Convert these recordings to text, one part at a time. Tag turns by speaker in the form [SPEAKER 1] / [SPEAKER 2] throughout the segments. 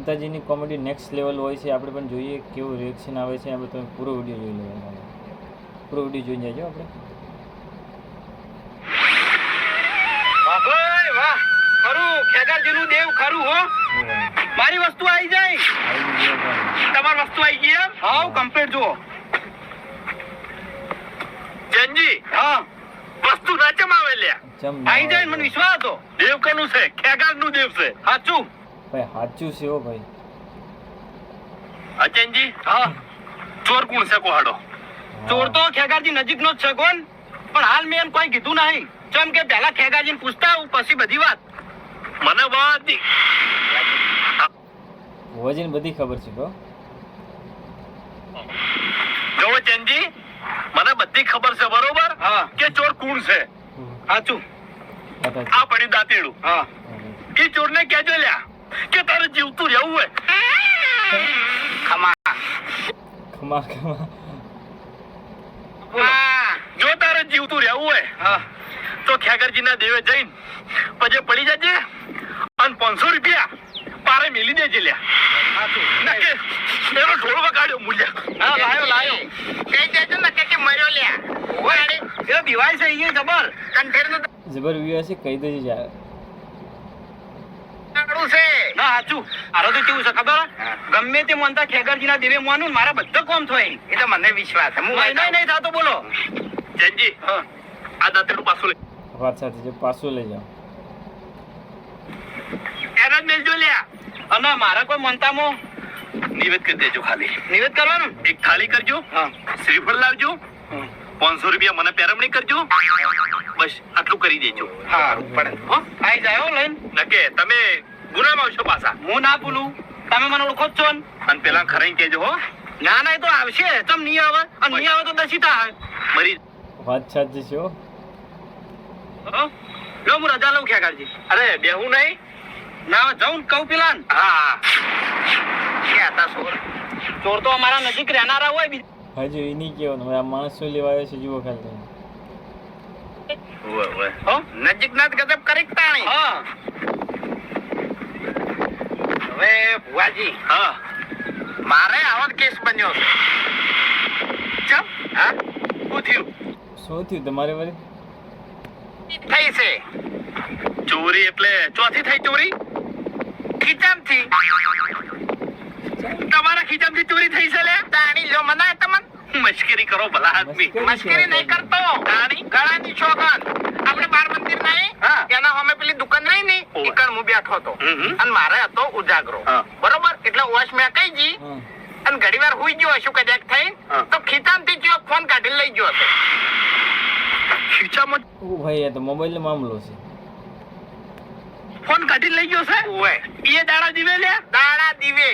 [SPEAKER 1] મમતાજીની comedy next level હોય છે. આપણે પણ જોઈએ કેવું રિએક્શન આવે છે. આપણે તમે પૂરો વિડીયો જોઈ લેવાનો. પૂરો વિડીયો જોઈને જાજો આપણે.
[SPEAKER 2] વાહ ખરું ખેગારજીનું દેવ ખરું હો. મારી વસ્તુ આવી જાય. તમારી વસ્તુ આવી ગઈ એમ? હા કમ્પ્લીટ જુઓ. જંજી હા વસ્તુ ના ચમાવે લ્યા. આવી જાય મને વિશ્વાસ હતો. દેવ કનું છે? ખેગારનું દેવ છે. સાચું
[SPEAKER 1] ભાઈ સાચું છે હો ભાઈ.
[SPEAKER 2] અચનજી હા ચોર કોણ છે કોહાડો? ચોર તો ખેગારજી નજીકનો જ છે કોણ, પણ હાલ મેં એમ કોઈ કીધું નહીં. ચમ કે પહેલા ખેગારજીને પૂછતા હું પછી બધી વાત. મને બધી
[SPEAKER 1] ભુવાજીને બધી ખબર છે તો.
[SPEAKER 2] જો ચંજી મને બધી ખબર છે બરોબર હા કે ચોર કોણ છે. સાચું આ પડ્યું દાંતેડું હા એ ચોરને કહેજો લ્યા કે તારે જીવતું રહેવું હોય. ખમા
[SPEAKER 1] ખમા ખમા.
[SPEAKER 2] જો તારે જીવતું રહેવું હોય હા તો ખેગરજીના દેવે જઈને પછી પડી જજે અને 500 રૂપિયા પારે મેલી દેજે લ્યા. એનો ઢોળ વગાડ્યો મૂલ્ય. હા લાયો કઈ દેજો ને કે મર્યો લ્યા. ઓય એ દિવાય છે ઈ જબર કંઠેરનો
[SPEAKER 1] જબર વ્યૂ છે કહી દેજે યાર.
[SPEAKER 2] છે ના સાચું. આરો તો કેવું છે ખબર? ગમે તે મોનતા ખેગરજીના દેવે મોનું મારા બધા કોમ થાય એ તો મને વિશ્વાસ છે. નહીં થાતો બોલો જંજી હા આ દાંતેડું પાછું લે.
[SPEAKER 1] વાત સાથે જો પાછું લઈ જાઓ
[SPEAKER 2] એનો જ મેલજો લ્યા. અને મારા કોઈ મનતામાં નિવેદ કરી દેજો. ખાલી નિવેદ કરવાનું એક થાળી કરજો હા શ્રીફળ લાવજો 500 રૂપિયા મને પેરમણી કરજો બસ આટલું કરી દેજો. સારું પડે હો આઈ જાય હો લઈને નકે તમે ગુનામાં આવશો પાછા. હું ના ભૂલું તમે મને ઓળખો જ છો ને. અને પેલા ખરાઈ કહેજો હો. ના ના એ તો આવશે તમ નહીં આવે અને નહીં આવે તો દશીતા આવે મરી.
[SPEAKER 1] વાત સાચી છે હો.
[SPEAKER 2] લો હું રજા લઉં ખેગારજી. અરે બેહું નહીં ના જાઉં કહું પેલા હા ક્યાં હતા ચોર? ચોર તો અમારા નજીક રહેનારા હોય.
[SPEAKER 1] હજુ એ નહીં કહેવાનું હવે આ માણસ શું લેવા આવ્યો છે જુઓ ખાલી.
[SPEAKER 2] નજીક ના ગજબ કરી તાણી. હા હવે ભુવાજી હા મારે આવો કેસ બન્યો છે. ચમ હા શું થયું?
[SPEAKER 1] શું થયું તમારે વળી?
[SPEAKER 2] થઈ છે ચોરી. એટલે ચોથી થઈ ચોરી ખીચામથી. તમારા ખીચામથી ચોરી થઈ છે લે. તાણી લ્યો મનાય તમને મશ્કરી કરો ભલા આદમી. મશ્કરી નહીં કરતો તાણી ગળાની છોકન. આપણે બાર મંદિર નહીં એના સામે પેલી દુકાન રહી ને ઈકણ હું બેઠો હતો અને મારે હતો ઉજાગરો બરોબર. એટલે ઓશ મેં કઈ જી અને ઘડીવાર હુઈ ગયો હશું કદાચ થઈ તો ખીચામથી જો ફોન કાઢી લઈ ગયો હશે. ખીચામાં
[SPEAKER 1] ઓ ભાઈ આ તો મોબાઈલ નો મામલો છે.
[SPEAKER 2] ફોન કાઢી લઈ ગયો છે. ઓય એ દાડા દીવે લે. દાડા દીવે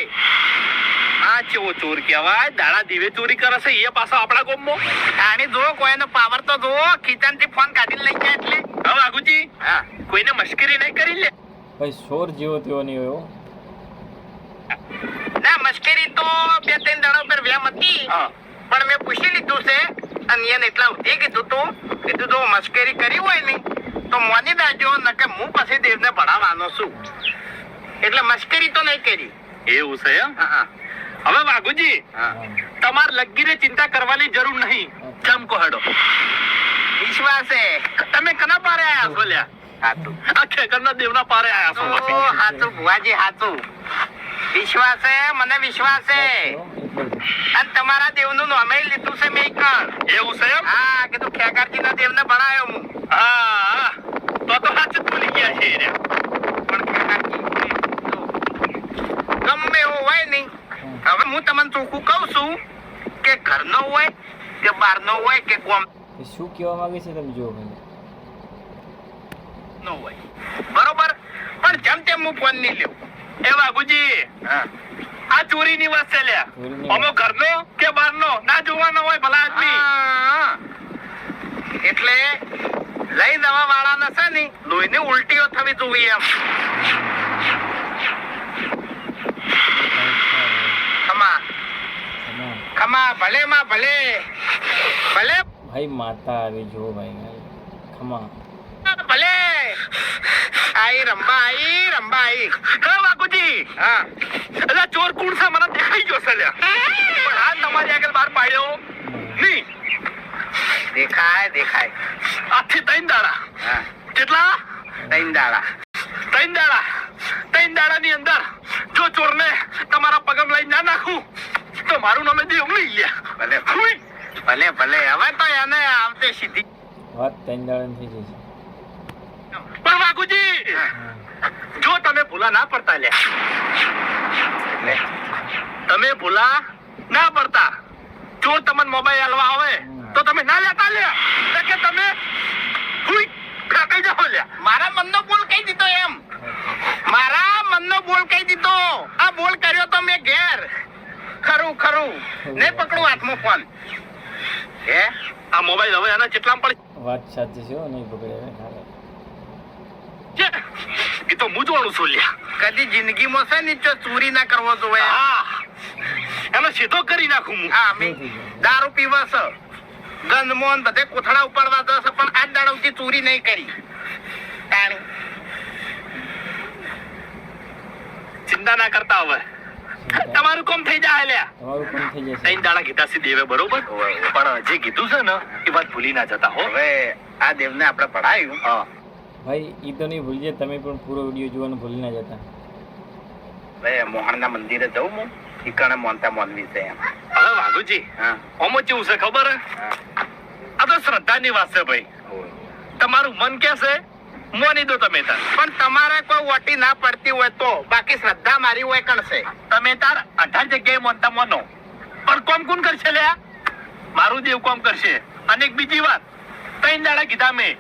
[SPEAKER 2] આ ચેવો ચોર કહેવાય. દાડા દીવે ચોરી કરે છે એ પાછો આપણા ગામમાં. આને જો કોઈનો પાવર તો જો ખીચામથી ફોન કાઢી લઈ ગયા એટલે. હવે આગુજી હા કોઈને મશ્કરી નહીં કરી લે.
[SPEAKER 1] ભાઈ ચોર જેવો તેવો નહીં હોય.
[SPEAKER 2] ના મશ્કરી તો 2-3 દાડા પર વ્યામ હતી પણ મેં પૂછી લીધું છે અને એને એટલા ઉધી કીધું તો મશ્કરી કરી હોય ને તો મોની દાજો નકે હું પછી દેવને ભણાવવાનો છું. એટલે મશ્કરી તો નહીં કરી. એવું છે હા. હવે વાઘુજી તમારે લગીને ચિંતા કરવાની જરૂર નહીં. ચમકો હડો વિશ્વાસ છે. તમે કના પારે આયા છો લ્યા? હાચું આ ખેકરના દેવના પારે આયા છો. હાચું ભુવાજી હાચું. વિશ્વાસ છે મને વિશ્વાસ છે. અને તમારા દેવનું નામે લીધું છે મેં કણ. એવું છે એમ? હા કીધું ખેગારજીના દેવને ભણાયો હું. હા તો સાચું ભૂલી ગયા છે રે. પણ ખેગારજી ગમે એવું હોય નહીં. હવે હું તમને ચોખ્ખું કહું છું કે ઘરનો હોય કે બહારનો હોય કે કોમ
[SPEAKER 1] શું કહેવા માંગે છે તમે જુઓ ભાઈ.
[SPEAKER 2] નો હોય બરોબર પણ જેમ તેમ હું ફોન નહીં લેવું. એ વાઘુજી આ ચોરીની વાત છે લ્યા. અમો ઘરનો કે બહારનો ના જોવાનો હોય ભલા આદમી. એટલે લઈ જવા વાળાને છે ને લોહીની ઉલટીઓ થવી જોઈએ એમ. ખમા ભલે માં ભલે ભલે
[SPEAKER 1] ભાઈ માતા આવી જો ભાઈ ખમા
[SPEAKER 2] ભલે ભલે આઈ રંબા આઈ
[SPEAKER 3] હા વાઘુજી
[SPEAKER 2] હા
[SPEAKER 3] એટલે ચોર કોણ છે મને દેખાઈ ગયો છે લ્યા પણ આ તમારી આગળ બહાર પાડ્યો નહીં
[SPEAKER 2] દેખાય
[SPEAKER 3] આથી 3 દાડા
[SPEAKER 2] હા
[SPEAKER 3] કેટલા
[SPEAKER 2] ત્રણ દાડા
[SPEAKER 3] 3 દાડા 3 દાડાની અંદર જો ચોરને તમારા પગમ લઈ ના નાખું તો મારું નામે દેવ નહીં લ્યા
[SPEAKER 2] ભલે
[SPEAKER 3] હુઈ.
[SPEAKER 2] ભલે હવે તો એને આવતે સીધી
[SPEAKER 1] વાત 3 દાડાની થઈ જશે.
[SPEAKER 3] પણ વાઘુજી
[SPEAKER 2] હા.
[SPEAKER 3] જો તમે ભૂલા ના પડતા લ્યા
[SPEAKER 2] લે.
[SPEAKER 3] તમે ભૂલા ના પડતા જો તમને મોબાઈલ આલવા આવે તો તમે ના લેતા લ્યા એટલે કે તમે હુઈ કાકાઈ જાઓ લ્યા
[SPEAKER 2] મારા મનનો બોલ કહી દીધો એમ મારા મનનો બોલ કહી દીધો આ બોલ કર્યો તો મેં ઘેર ખરું નહીં પકડું હાથમાં ફોન હે
[SPEAKER 3] આ મોબાઈલ હવે આના જેટલામાં
[SPEAKER 1] વાત સાચી છે હો, નહીં પકડે હવે ખાલી.
[SPEAKER 3] પડે એ તો મૂંઝવણું છું લ્યા
[SPEAKER 2] કદી જિંદગીમાં છે ને જો ચોરી ના કરવો જોઈએ
[SPEAKER 3] હા એનો સીધો કરી નાખું હું
[SPEAKER 2] હા મી દારૂ પીવા છે ગંદમોન બધે કોથળા ઉપાડવા દે છે પણ આજ દાડવથી ચોરી નહીં કરી તાણી
[SPEAKER 3] ચિંતા ના કરતા હવે તમારું કામ થઈ જાય લ્યા
[SPEAKER 1] તમારું પણ થઈ જશે.
[SPEAKER 3] 3 દાડા કીધા સી દેવે બરોબર પણ જે કીધું છે ને એ વાત ભૂલી ના જતા હો
[SPEAKER 2] હવે આ દેવને આપણે પડાયું
[SPEAKER 3] હા
[SPEAKER 1] ભાઈ ઈ તો નહીં ભૂલજે, તમે પણ પૂરો વિડીયો જોવાનું ભૂલી ના જતા.
[SPEAKER 2] હવે મોહનના મંદિરે જવું હું ઠીકાણે મોનતા મોનવી છે એમ
[SPEAKER 3] હવે વાઘુજી
[SPEAKER 2] હા
[SPEAKER 3] ઓમો કેવું છે ખબર હે?
[SPEAKER 2] હા
[SPEAKER 3] આ તો શ્રદ્ધાની વાત છે ભાઈ તમારું મન કે છે મોની દો તમે તાર
[SPEAKER 2] પણ તમારે કોઈ વોટી ના પડતી હોય તો બાકી શ્રદ્ધા મારી હોય કણશે
[SPEAKER 3] તમે તાર 18 જગ્યાએ મોનતા મોનો પણ કોમ કોણ કરશે લ્યા મારું દેવ કોમ કરશે અને એક બીજી વાત 3 દાડા કીધા મેં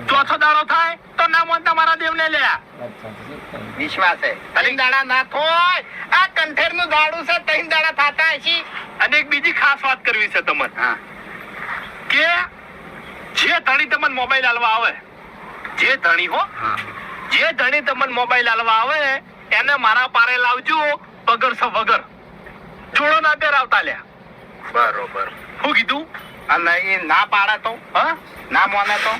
[SPEAKER 3] ચોથો દાડો થાય તો ના મોનતા મારા દેવને લ્યા
[SPEAKER 1] વાત સાચી છે.
[SPEAKER 2] વિશ્વાસ છે ત્રણ દાડા ના થોય આ કંઠેર નું દાડું છે ત્રણ દાડા થાતા હશી
[SPEAKER 3] અને એક બીજી ખાસ વાત કરવી છે તમને
[SPEAKER 2] હા
[SPEAKER 3] કે જે ધણી તમને મોબાઈલ આલવા આવે જે ધણી હો જે ધણી તમને મોબાઈલ આલવા આવે એને મારા પારે લાવજો વગર સ વગર જોડો ના પહેરાવતા લ્યા
[SPEAKER 2] બરોબર
[SPEAKER 3] શું કીધું
[SPEAKER 2] અને એ ના પાડે તો
[SPEAKER 3] હા
[SPEAKER 2] ના મોને તો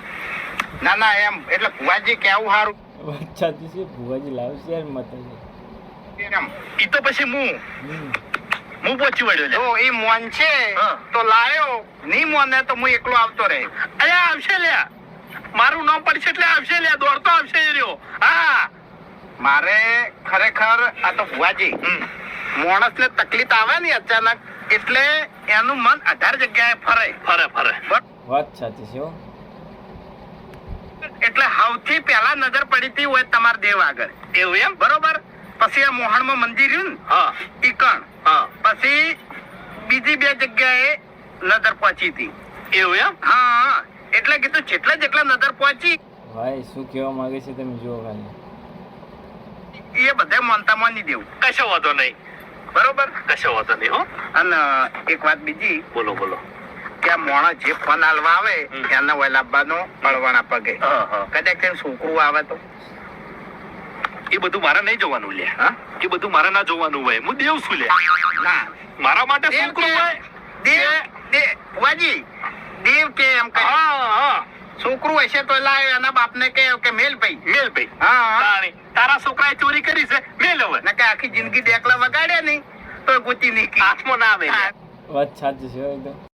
[SPEAKER 2] ના એમ એટલે ભુવાજી કેવું સારું
[SPEAKER 1] વાત સાચી છે. ભુવાજી લાવશે યાર માતાજી.
[SPEAKER 2] એમ
[SPEAKER 3] ઈ તો પછી
[SPEAKER 1] હમ.
[SPEAKER 3] હું પહોંચી વળ્યો લ્યા
[SPEAKER 2] જો એ મોન છે
[SPEAKER 3] હા.
[SPEAKER 2] તો લાયો નહીં મોને તો હું એકલો આવતો રહે
[SPEAKER 3] અલ્યા આવશે લ્યા મારું નામ પડશે એટલે આવશે લ્યા દોડતો આવશે એ રહ્યો હા
[SPEAKER 2] મારે ખરેખર આ તો ભુવાજી માણસ ને તકલીફ આવે ને અચાનક એટલે એનું મન 18 જગ્યાએ ફરે
[SPEAKER 3] ફરે
[SPEAKER 1] વાત સાચી છે હો.
[SPEAKER 2] એટલે સૌથી પહેલા નજર પડી હતી હોય તમારા દેવ આગળ
[SPEAKER 3] એવું એમ
[SPEAKER 2] બરોબર પછી આ મોહણમાં મંદિર રહ્યું ને
[SPEAKER 3] હા
[SPEAKER 2] ઈકણ
[SPEAKER 3] હા
[SPEAKER 2] પછી બીજી 2 જગ્યાએ નજર પહોંચી હતી
[SPEAKER 3] એવું એમ
[SPEAKER 2] હા એટલે કીધું જેટલા નજર પહોંચી
[SPEAKER 1] ભાઈ શું કહેવા માંગે છે તમે જુઓ ખાલી.
[SPEAKER 2] એ બધે માનતા માની દેવું
[SPEAKER 3] કશો વાંધો નહીં
[SPEAKER 2] બરોબર
[SPEAKER 3] કશો વાંધો નહીં હો
[SPEAKER 2] અને એક વાત બીજી
[SPEAKER 3] બોલો
[SPEAKER 2] કે આ મોણસ જે ફોન હાલવા આવે એને ઓય લાવવાનો પડવાના પગે
[SPEAKER 3] હા
[SPEAKER 2] કદાચ તેનું છોકરું આવે તો
[SPEAKER 3] એ બધું મારે નહીં જોવાનું લે
[SPEAKER 2] હા
[SPEAKER 3] એ બધું મારે ના જોવાનું હોય હું દેવ છું લે
[SPEAKER 2] ના
[SPEAKER 3] મારા માટે
[SPEAKER 2] દેવ
[SPEAKER 3] છોકરું
[SPEAKER 2] કે
[SPEAKER 3] હોય
[SPEAKER 2] દેવ ભુવાજી દેવ કે એમ કહે
[SPEAKER 3] હા
[SPEAKER 2] છોકરું હશે તો લાવે એના બાપને કે મેલ ભાઈ
[SPEAKER 3] મેલ ભાઈ
[SPEAKER 2] હા
[SPEAKER 3] તાણી તારા છોકરાએ ચોરી કરી છે મેલ હવે
[SPEAKER 2] ને કે આખી જિંદગી ડેકલા વગાડ્યા નહીં તો ગોતી નહીં
[SPEAKER 3] હાથમાં ના આવે
[SPEAKER 2] હા.
[SPEAKER 1] વાત સાચી છે હો એકદમ.